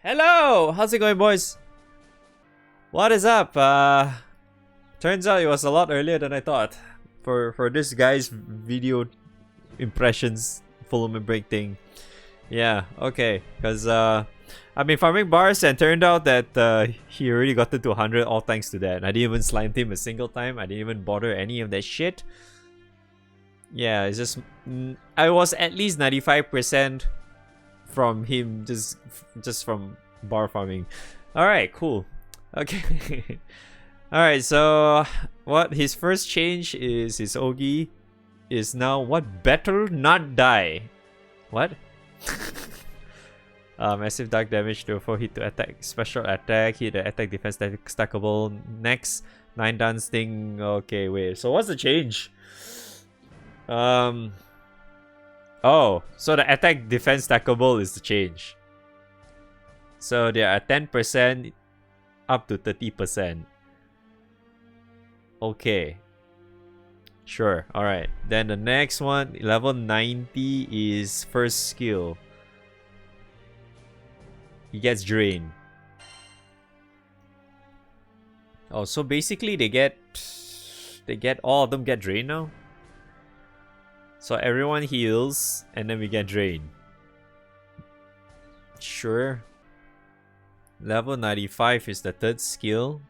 Hello! How's it going, boys? What is up? Turns out it was a lot earlier than I thought. For this guy's video impressions full movement break thing. Yeah, okay. Because I've been farming bars and turned out that he already got it to 100 all thanks to that. I didn't even slime him a single time. I didn't even bother any of that shit. Yeah, it's just... I was at least 95% from him just from bar farming. Alright, cool. Okay. Alright, so what his first change is his Ogi is now what? Better not die. What? Massive dark damage to 4 hit to attack, special attack, hit the attack defense stackable. Next 9 dance thing. Okay, wait. So what's the change? Oh, so the attack defense stackable is the change. So they are 10% up to 30%. Okay. Sure. Alright. Then the next one, level 90 is first skill. He gets drained. Oh, so basically they get all of them get drained now? So everyone heals, and then we get drained. Sure. Level 95 is the third skill.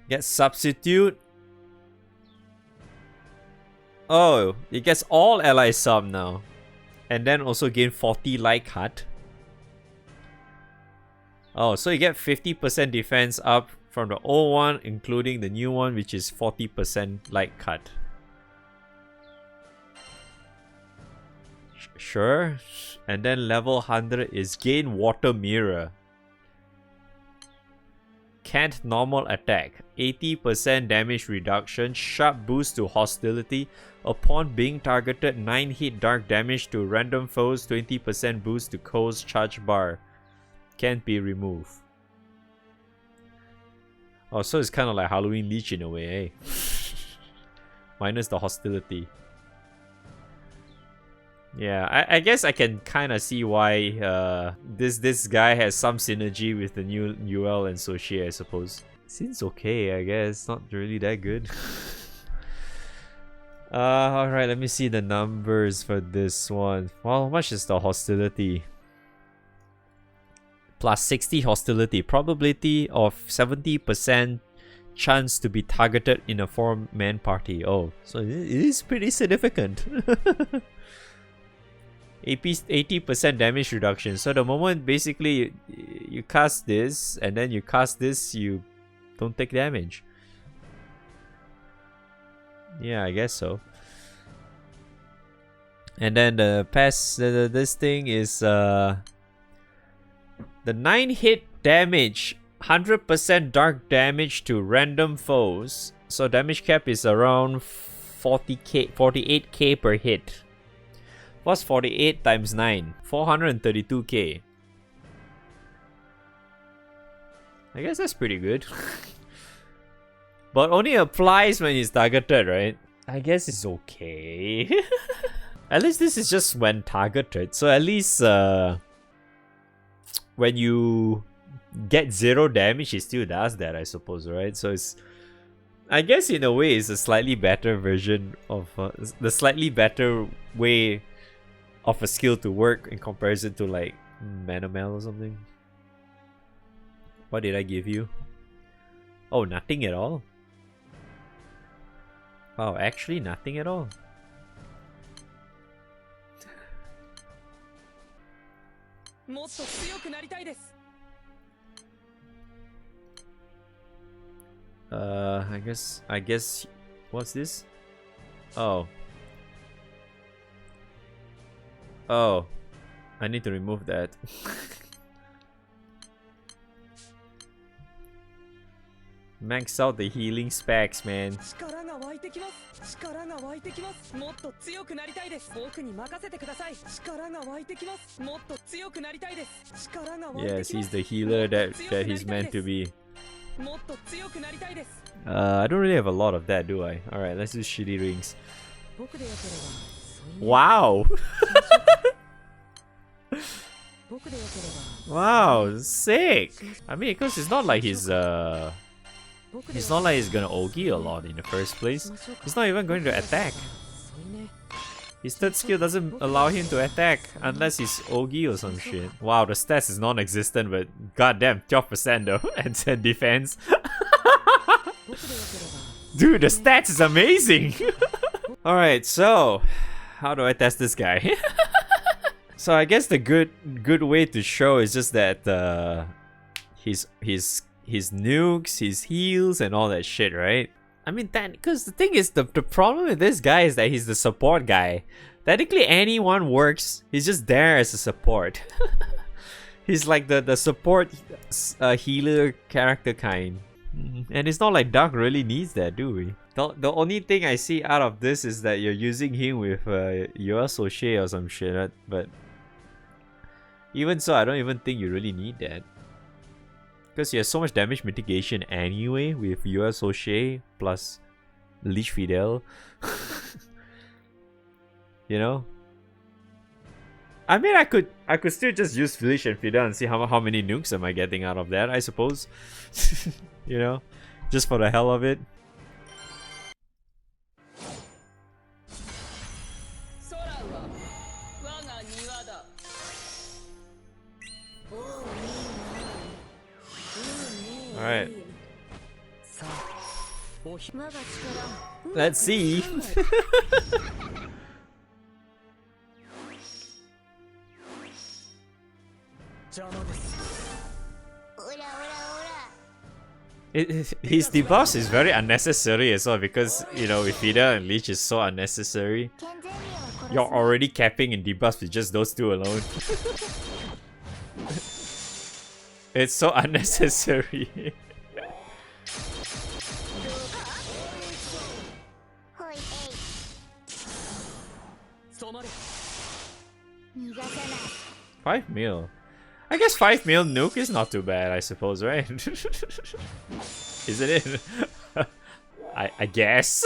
Get substitute. Oh, it gets all ally sub now. And then also gain 40 light cut. Oh, so you get 50% defense up from the old one, including the new one, which is 40% light cut. Sure. And then level 100 is gain water mirror. Can't normal attack. 80% damage reduction. Sharp boost to hostility. Upon being targeted, 9 hit dark damage to random foes. 20% boost to Ko's charge bar. Can't be removed. Oh, so it's kind of like Halloween Leech in a way, eh? Minus the hostility. Yeah, I guess I can kind of see why this guy has some synergy with the new UL and Soshi, I suppose. Seems okay, I guess. Not really that good. Alright, let me see the numbers for this one. Well, how much is the hostility? Plus 60 hostility. Probability of 70% chance to be targeted in a 4-man party. Oh, so it is pretty significant. 80% damage reduction. So the moment basically you cast this and then you cast this, you don't take damage. Yeah, I guess so. And then the this thing is the 9 hit damage, 100% dark damage to random foes. So damage cap is around 48k per hit. What's 48 times 9? 432k. I guess that's pretty good. But only applies when he's targeted, right? I guess it's okay. At least this is just when targeted. So at least when you get 0 damage, it still does that, I suppose, right? So it's... I guess in a way it's a slightly better version of... the slightly better way of a skill to work in comparison to like Manamel or something. What did I give you? Oh, nothing at all? Oh, actually nothing at all. I guess what's this? Oh, I need to remove that. Max out the healing specs, man. Yes, he's the healer that he's meant to be. I don't really have a lot of that, do I? Alright, let's do shitty rings. Wow! Wow, sick! I mean, because it's not like he's not like he's gonna Ogi a lot in the first place. He's not even going to attack. His third skill doesn't allow him to attack unless he's Ogi or some shit. Wow, the stats is non-existent, but goddamn, 12% though, and 10 defense. Dude, the stats is amazing! Alright, so how do I test this guy? So I guess the good way to show is just that his nukes, his heals, and all that shit, right? I mean, because the thing is, the problem with this guy is that he's the support guy. Technically, anyone works. He's just there as a support. He's like the support healer character kind. And it's not like Duck really needs that, do we? The only thing I see out of this is that you're using him with your Sochet or some shit, right? But even so, I don't even think you really need that. Because he has so much damage mitigation anyway with US Sochet plus Leech Fidel. You know? I mean, I could still just use Leech and Fidel and see how many nukes am I getting out of that, I suppose. You know? Just for the hell of it. Alright. Let's see. His debuff is very unnecessary as well because, you know, with Fidel and Leech is so unnecessary. You're already capping in debuffs with just those two alone. It's so unnecessary. $5 mil. I guess 5 mil nuke is not too bad, I suppose, right? Isn't it? I guess.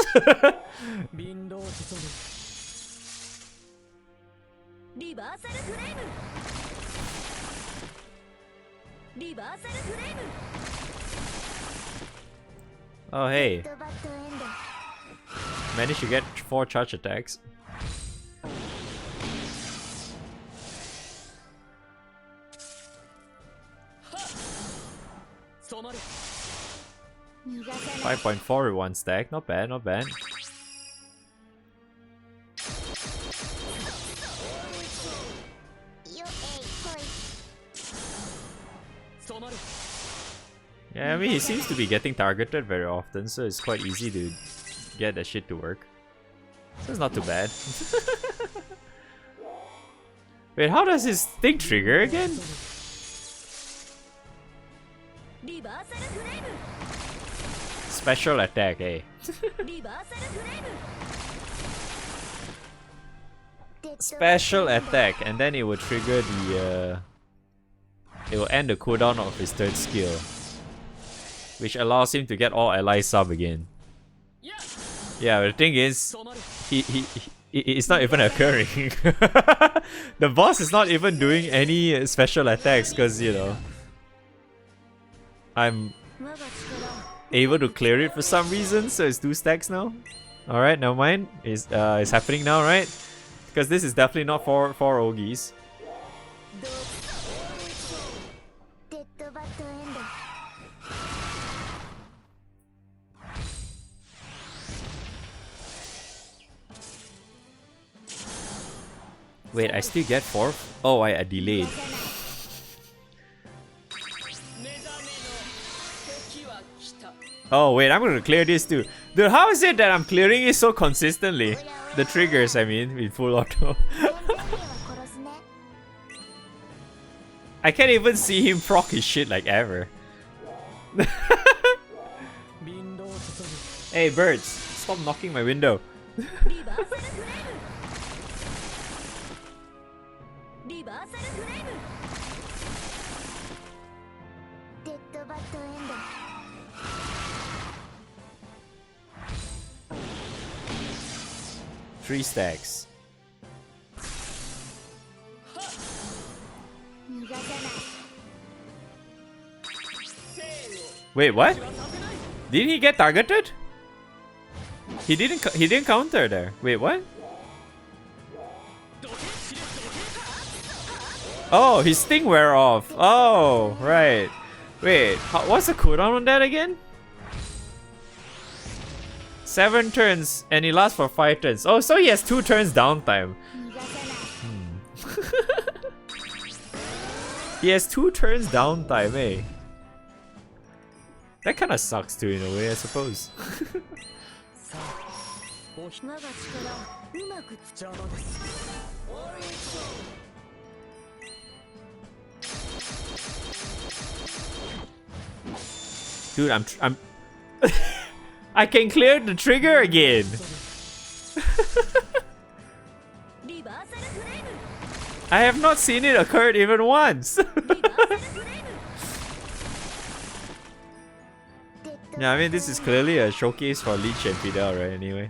Oh hey. Managed to get 4 charge attacks. $5.4 with 1 stack, not bad, not bad. Yeah, I mean, he seems to be getting targeted very often, so it's quite easy to get that shit to work. So it's not too bad. Wait, how does his thing trigger again? Special attack, eh? Special attack, and then it will trigger the it will end the cooldown of his third skill, which allows him to get all ally sub again. Yeah, but the thing is, it's not even occurring. The boss is not even doing any special attacks because, you know, I'm able to clear it for some reason, so it's 2 stacks now. Alright, never mind. It's happening now, right? Because this is definitely not for Ogis. Wait, I still get 4? Oh, I delayed. Oh wait, I'm gonna clear this too. Dude, how is it that I'm clearing it so consistently? The triggers, I mean, in full auto. I can't even see him proc his shit like ever. Hey birds, stop knocking my window. Three stacks. Wait, what? Did he get targeted? He didn't counter there. Wait, what? Oh, his sting wear off. Oh, right. Wait, what's the cooldown on that again? 7 turns and he lasts for 5 turns. Oh, so he has 2 turns downtime. He has 2 turns downtime, eh? That kinda sucks too in a way, I suppose. Dude, I'm I can clear the trigger again. I have not seen it occur even once. Yeah, I mean this is clearly a showcase for Leech and Fidel, right? Anyway.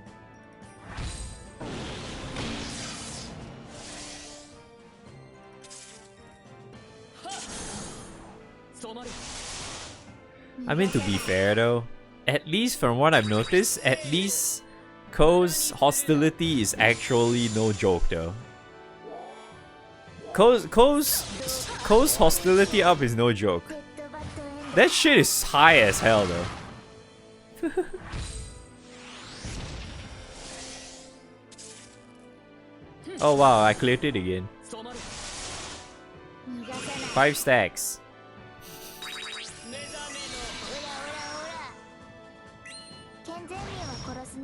I mean, to be fair though, at least from what I've noticed, at least Kou's hostility is actually no joke though. Kou's hostility up is no joke. That shit is high as hell though. Oh wow, I cleared it again. 5 stacks.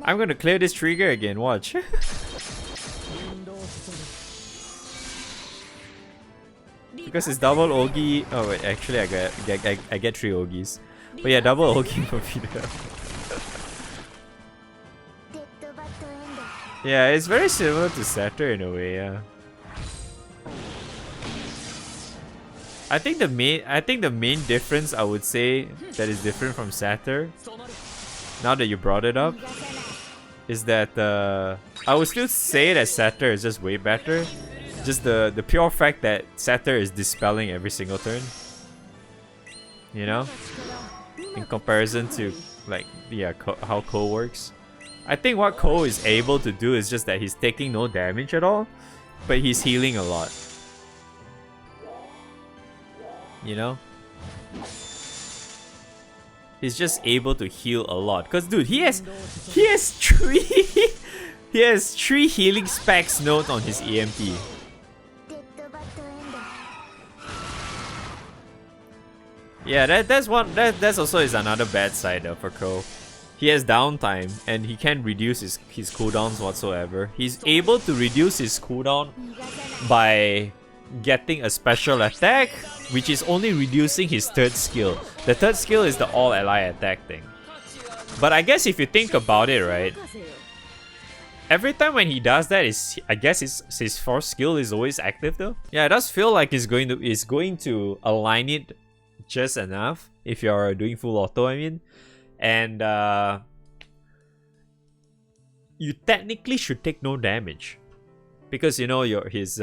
I'm gonna clear this trigger again, watch. Because it's double Ogi. Oh wait, actually I get 3 Ogis. But yeah, double Ogi for Fidel. Yeah, it's very similar to Satyr in a way, yeah. I think the main difference I would say that is different from Satyr, now that you brought it up, is that I would still say that Satyr is just way better. Just the pure fact that Satyr is dispelling every single turn. You know? In comparison to like how Kou works. I think what Kou is able to do is just that he's taking no damage at all, but he's healing a lot. You know? He's just able to heal a lot. Cause dude, he has 3 he has 3 healing specs note on his EMP. Yeah, that's also is another bad side though for Kou. He has downtime and he can't reduce his cooldowns whatsoever. He's able to reduce his cooldown by getting a special attack, which is only reducing his 3rd skill. The 3rd skill is the all ally attack thing. But I guess if you think about it, right, every time when he does that, I guess his 4th skill is always active though. Yeah, it does feel like he's going to align it just enough if you're doing full auto, I mean. And you technically should take no damage because you know his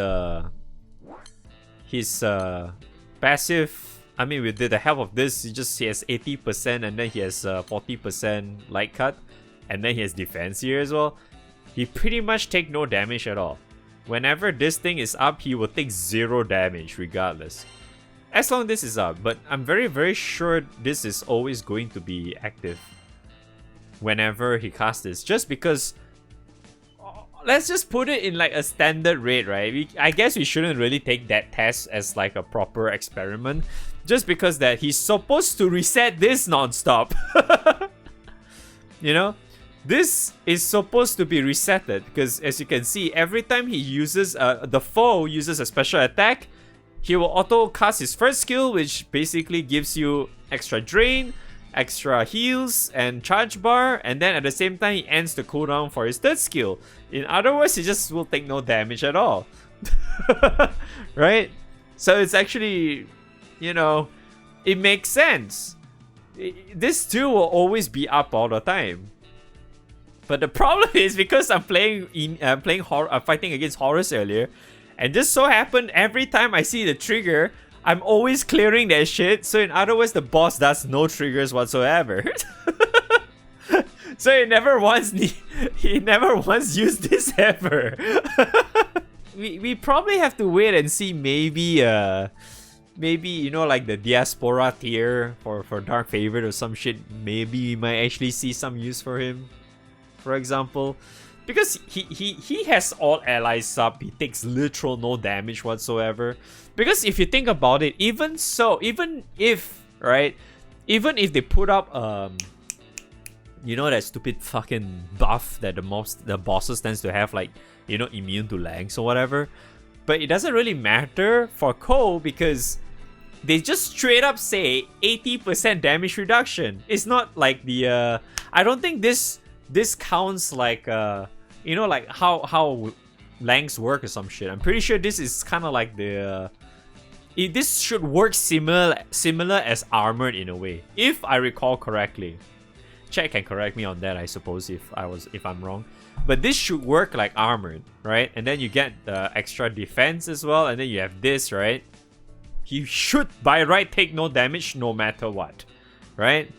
passive. I mean, with the help of this, he has 80% and then he has 40% light cut, and then he has defense here as well. He pretty much take no damage at all. Whenever this thing is up, he will take 0 damage regardless. As long as this is up, but I'm very, very sure this is always going to be active whenever he casts this. Just because, let's just put it in like a standard rate, right? I guess we shouldn't really take that test as like a proper experiment. Just because that he's supposed to reset this non-stop. You know? This is supposed to be resetted because as you can see, every time he uses, the foe uses a special attack, he will auto cast his 1st skill, which basically gives you extra drain, extra heals, and charge bar, and then at the same time he ends the cooldown for his 3rd skill. In other words, he just will take no damage at all. Right? So it's actually, you know, it makes sense. This too will always be up all the time. But the problem is because I'm fighting against Horus earlier, and just so happened every time I see the trigger, I'm always clearing that shit. So in other words, the boss does no triggers whatsoever. So he never once used this ever. we probably have to wait and see. Maybe you know, like the diaspora tier for Dark Favorite or some shit. Maybe we might actually see some use for him, for example, because he has all allies up. He takes literal no damage whatsoever. Because if you think about it, even if they put up you know, that stupid fucking buff that the bosses tends to have, like, you know, immune to lags or whatever. But it doesn't really matter for Kou because they just straight up say 80% damage reduction. It's not like the I don't think this counts like you know, like how langs work or some shit. I'm pretty sure this is kind of like the this should work similar as armored in a way, if I recall correctly. Chat can correct me on that, I suppose, if I'm wrong. But this should work like armored, right? And then you get the extra defense as well, and then you have this, right? He should by right take no damage no matter what, right?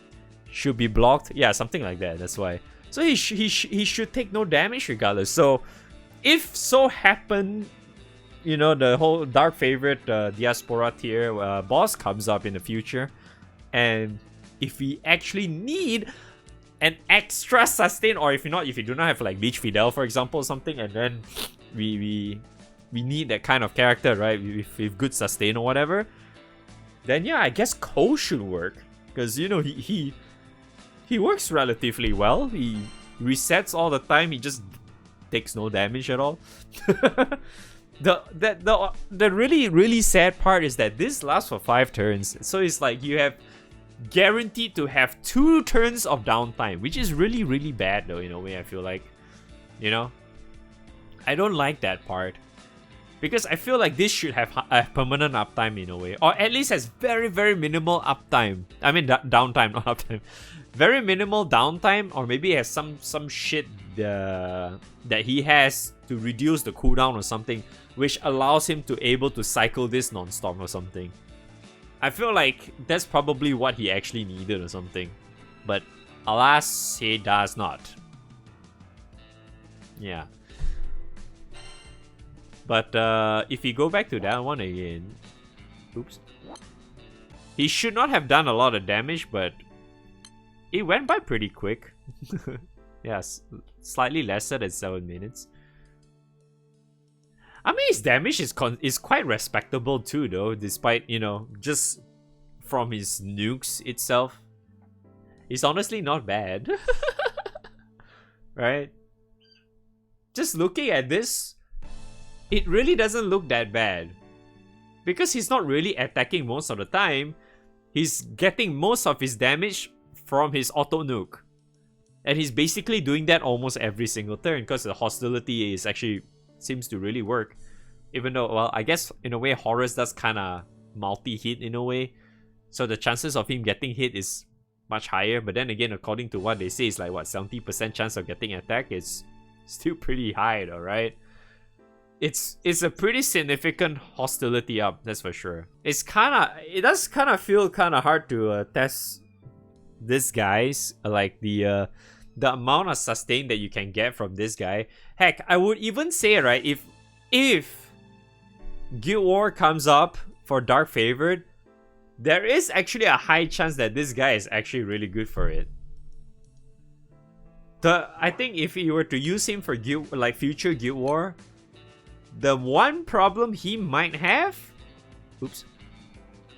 Should be blocked, yeah, something like that. That's why. So he should take no damage regardless. So if so happen, you know, the whole Dark Favorite Diaspora tier boss comes up in the future, and if we actually need an extra sustain, or if you do not have like Leech Fidel, for example, or something, and then we need that kind of character, right, with good sustain or whatever, then yeah, I guess Kou should work, because, you know, he works relatively well. He resets all the time. He just takes no damage at all. The really sad part is that this lasts for 5 turns, so it's like you have guaranteed to have 2 turns of downtime, which is really bad though, in a way. I feel like, you know, I don't like that part, because I feel like this should have a permanent uptime in a way, or at least has very minimal uptime. I mean downtime, not uptime. Very minimal downtime, or maybe it has some shit that he has to reduce the cooldown or something, which allows him to able to cycle this non-stop or something. I feel like that's probably what he actually needed or something. But alas, he does not. Yeah. But if we go back to that one again... Oops. He should not have done a lot of damage, but it went by pretty quick. Yes, slightly lesser than 7 minutes. I mean, his damage is quite respectable too, though, despite, you know, just from his nukes itself. It's honestly not bad. Right? Just looking at this, it really doesn't look that bad. Because he's not really attacking most of the time. He's getting most of his damage from his auto nuke. And he's basically doing that almost every single turn, because the hostility is actually seems to really work. Even though, well, I guess in a way Horus does kind of multi-hit in a way, so the chances of him getting hit is much higher. But then again, according to what they say, it's like, what, 70% chance of getting attacked. Is still pretty high though, right? It's a pretty significant hostility up, that's for sure. It does kind of feel kind of hard to test this guy's, like the amount of sustain that you can get from this guy. Heck, I would even say, right, if Guild War comes up for Dark Favorite, there is actually a high chance that this guy is actually really good for it. I think if you were to use him for future Guild War, the one problem he might have, oops,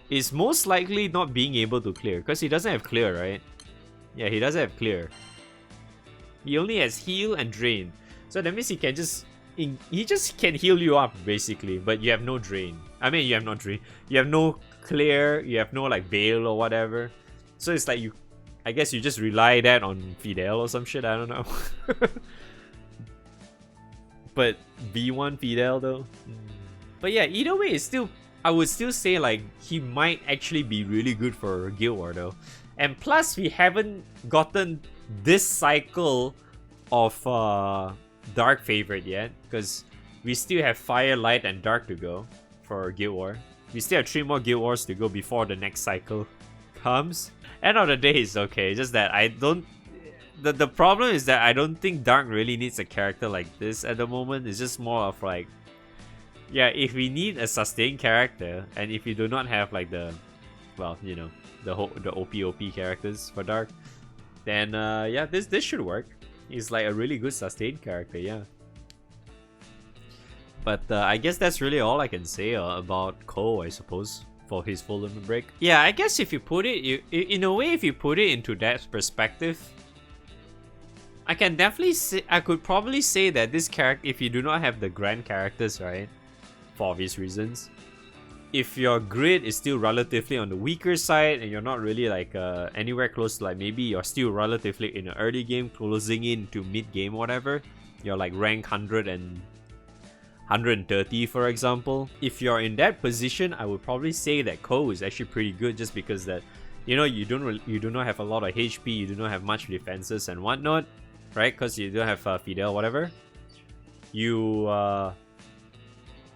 is most likely not being able to clear, because he doesn't have clear, right? Yeah, he doesn't have clear. He only has heal and drain. So that means he just can heal you up basically, but you have no drain. I mean, you have no drain. You have no clear, you have no like veil or whatever. So it's like I guess you just rely that on Fidel or some shit, I don't know. But V1 Fidel though. But yeah, either way, I would still say like he might actually be really good for Guild War though. And plus, we haven't gotten this cycle of Dark Favorite yet, because we still have Fire, Light, and Dark to go for Guild War. We still have 3 more Guild Wars to go before the next cycle comes. End of the day is okay, just that I don't... The problem is that I don't think Dark really needs a character like this at the moment. It's just more of like... Yeah, if we need a sustained character, and if you do not have like the... Well, you know, the OP characters for Dark, then yeah, this should work. He's like a really good sustained character, yeah. But I guess that's really all I can say about Kou, I suppose, for his full limit break. Yeah, I guess if you put it, in a way, if you put it into that perspective, I can definitely say, I could probably say that this character, if you do not have the grand characters, right, for obvious reasons, if your grid is still relatively on the weaker side and you're not really like anywhere close to, like, maybe you're still relatively in the early game, closing in to mid game, whatever, you're like rank 100 and 130 for example. If you're in that position, I would probably say that Kou is actually pretty good, just because that, you know, you do not have a lot of HP, you do not have much defenses and whatnot, right? Because you don't have Fidel, whatever. You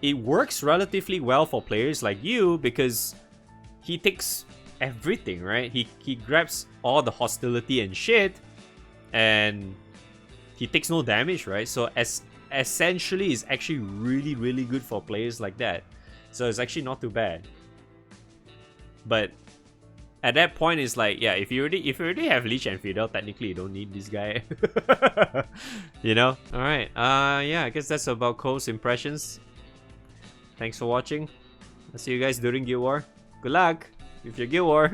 it works relatively well for players like you because he takes everything, right? He grabs all the hostility and shit, and he takes no damage, right? So essentially is actually really good for players like that. So it's actually not too bad. But at that point, it's like, yeah, if you already have Leech and Fidel, technically you don't need this guy. You know? Alright, yeah, I guess that's about Kou's impressions. Thanks for watching. I'll see you guys during Guild War. Good luck with your Guild War.